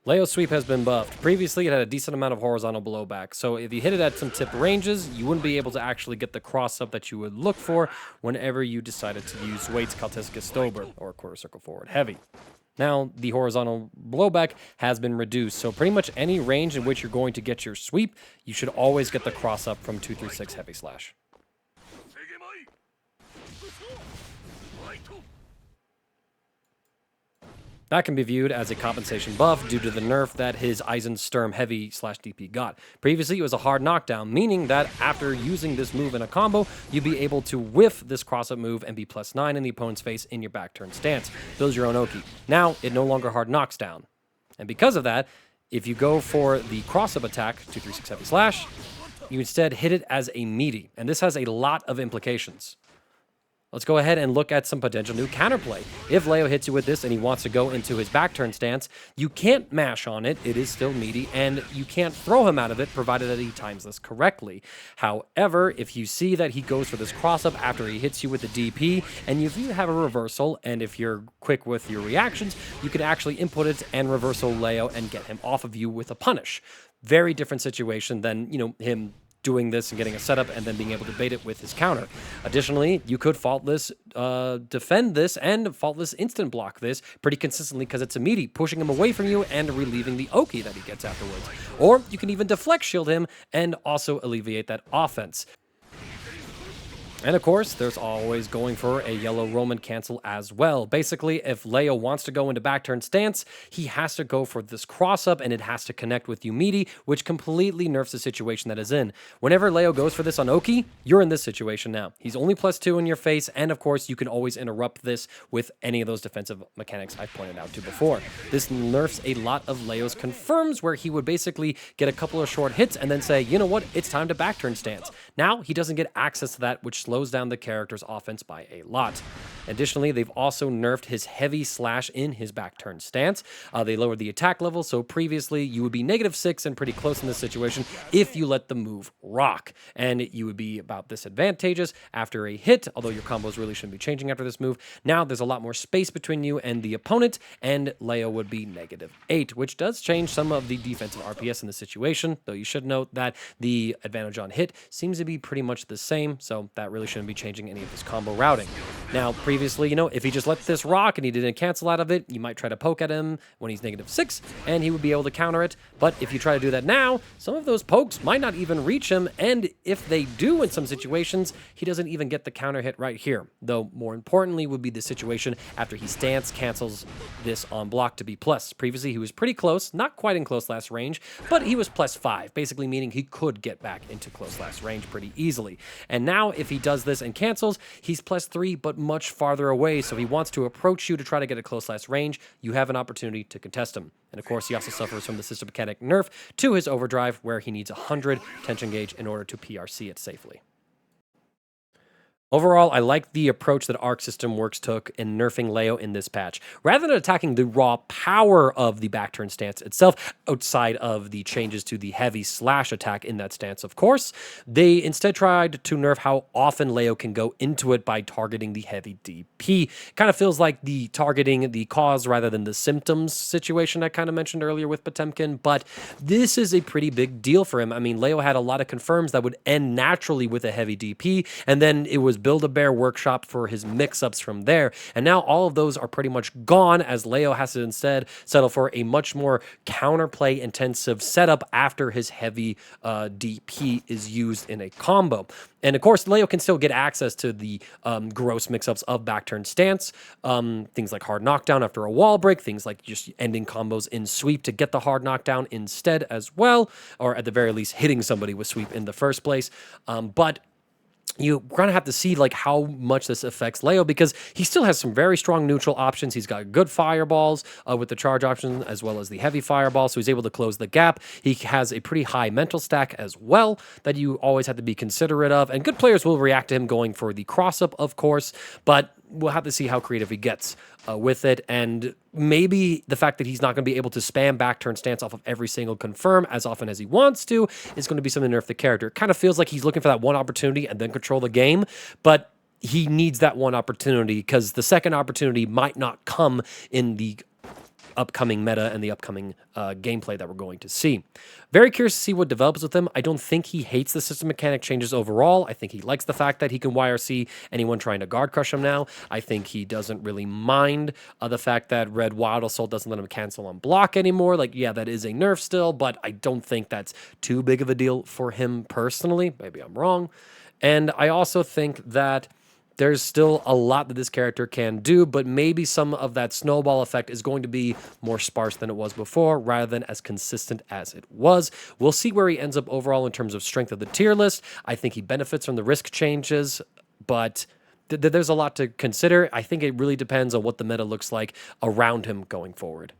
Leo's sweep has been buffed. Previously, it had a decent amount of horizontal blowback, so if you hit it at some tip ranges, you wouldn't be able to actually get the cross-up that you would look for whenever you decided to use Wait's Kaltiska Stober, or quarter circle forward heavy. Now, the horizontal blowback has been reduced, so pretty much any range in which you're going to get your sweep, you should always get the cross-up from 236 heavy slash. That can be viewed as a compensation buff due to the nerf that his Eisensturm heavy slash DP got. Previously, it was a hard knockdown, meaning that after using this move in a combo, you'd be able to whiff this cross-up move and be +9 in the opponent's face in your back turn stance. Builds your own Oki. Now, it no longer hard knocks down. And because of that, if you go for the cross-up attack, 236 heavy slash, you instead hit it as a meaty. And this has a lot of implications. Let's go ahead and look at some potential new counterplay. If Leo hits you with this and he wants to go into his back turn stance, you can't mash on it, it is still meaty, and you can't throw him out of it provided that he times this correctly. However, if you see that he goes for this cross-up after he hits you with the DP, and if you have a reversal, and if you're quick with your reactions, you can actually input it and reversal Leo and get him off of you with a punish. Very different situation than, him doing this and getting a setup and then being able to bait it with his counter. Additionally, you could faultless defend this and faultless instant block this pretty consistently because it's a meaty, pushing him away from you and relieving the Oki that he gets afterwards. Or you can even deflect shield him and also alleviate that offense. And of course, there's always going for a yellow Roman cancel as well. Basically, if Leo wants to go into back turn stance, he has to go for this cross-up and it has to connect with Yumidi, which completely nerfs the situation that is in. Whenever Leo goes for this on Oki, you're in this situation now. He's only +2 in your face, and of course, you can always interrupt this with any of those defensive mechanics I've pointed out to before. This nerfs a lot of Leo's confirms, where he would basically get a couple of short hits and then say, you know what, it's time to back turn stance. Now, he doesn't get access to that, which slows down the character's offense by a lot. Additionally, they've also nerfed his heavy slash in his back turn stance. They lowered the attack level, so previously you would be -6 and pretty close in this situation if you let the move rock. And you would be about disadvantageous after a hit, although your combos really shouldn't be changing after this move. Now there's a lot more space between you and the opponent, and Leo would be -8, which does change some of the defensive RPS in the situation, though you should note that the advantage on hit seems to be pretty much the same, so that really shouldn't be changing any of his combo routing. Now, previously, if he just let this rock and he didn't cancel out of it, you might try to poke at him when he's -6, and he would be able to counter it. But if you try to do that now, some of those pokes might not even reach him, and if they do in some situations, he doesn't even get the counter hit right here. Though, more importantly, would be the situation after he stance cancels this on block to be plus. Previously, he was pretty close, not quite in close last range, but he was +5, basically meaning he could get back into close last range pretty easily. And now, if he does this and cancels, he's +3, but much farther away, so if he wants to approach you to try to get a close last range, you have an opportunity to contest him. And of course, he also suffers from the system mechanic nerf to his overdrive, where he needs 100 tension gauge in order to PRC it safely. Overall, I like the approach that Arc System Works took in nerfing Leo in this patch. Rather than attacking the raw power of the back turn stance itself, outside of the changes to the heavy slash attack in that stance, of course, they instead tried to nerf how often Leo can go into it by targeting the heavy DP. Kind of feels like the targeting the cause rather than the symptoms situation I kind of mentioned earlier with Potemkin, but this is a pretty big deal for him. I mean, Leo had a lot of confirms that would end naturally with a heavy DP, and then it was Build-A-Bear workshop for his mix-ups from there. And now all of those are pretty much gone, as Leo has to instead settle for a much more counterplay intensive setup after his heavy DP is used in a combo. And of course, Leo can still get access to the gross mix-ups of back turn stance, things like hard knockdown after a wall break, things like just ending combos in sweep to get the hard knockdown instead as well, or at the very least hitting somebody with sweep in the first place. But you're going to have to see how much this affects Leo, because he still has some very strong neutral options. He's got good fireballs with the charge option as well as the heavy fireball, so he's able to close the gap. He has a pretty high mental stack as well that you always have to be considerate of, and good players will react to him going for the cross-up, of course, but we'll have to see how creative he gets with it, and maybe the fact that he's not going to be able to spam back turn stance off of every single confirm as often as he wants to is going to be something to nerf the character. It kind of feels like he's looking for that one opportunity and then control the game, but he needs that one opportunity because the second opportunity might not come in the upcoming meta and the upcoming gameplay that we're going to see. Very curious to see what develops with him. I don't think he hates the system mechanic changes overall. I think he likes the fact that he can YRC anyone trying to guard crush him now. I think he doesn't really mind the fact that Red Wild Assault doesn't let him cancel on block anymore. Like, yeah, that is a nerf still, but I don't think that's too big of a deal for him personally. Maybe I'm wrong. And I also think that there's still a lot that this character can do, but maybe some of that snowball effect is going to be more sparse than it was before, rather than as consistent as it was. We'll see where he ends up overall in terms of strength of the tier list. I think he benefits from the risk changes, but there's a lot to consider. I think it really depends on what the meta looks like around him going forward.